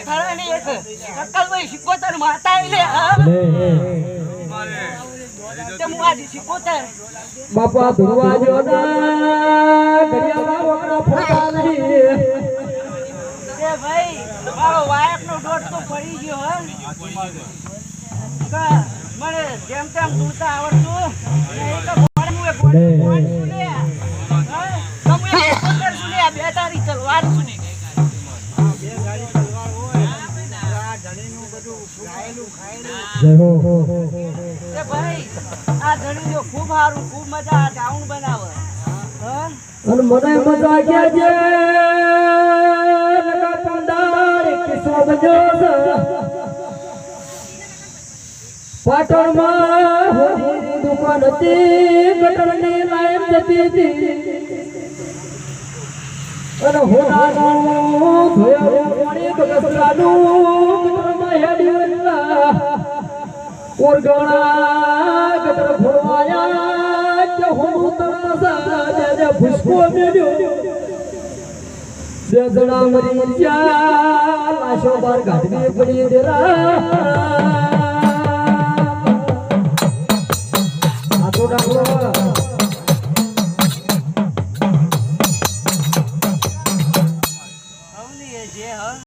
થરાની એક અક્કલભાઈ સિકોતર માતા લે તે મુઆજી સિકોતર બાપા દરવાજો ના ઘડિયાળા વગડા ફોટા નહીં એ ભાઈ મારો વાયક નો ડોટ તો પડી ગયો હે મને જેમ તેમ દૂરતા આવડતું એ તો બોડમું એ બોડ સુને હા તમે સિકોતર સુને બે તારી તલવાર સુને બે ગાડી તલવાર હોય આ ધણીનું બધું ખાયેલું જય હો એ ભાઈ આ ધણીનો ખૂબ સારું ખૂબ મજા આ ગાઉન બનાવે હા અને મને મજા ગયા છે નકા પંડાર કિસ્સો બજો પાટણમાં હોની દુકાન હતી ગટરની લાઈન જતી હતી અને હોનાનું ધોયા પાણી બગસરાનું ગટરમાં હેડી વળલા ઓરગણા ગટર ફોરવાયા કે હોનું તળસા જે ફુસકો મેલ્યો જે જણા મરી ગયા લાશો બાર ગાઢવી પડી દેરા આ તો ડાકલો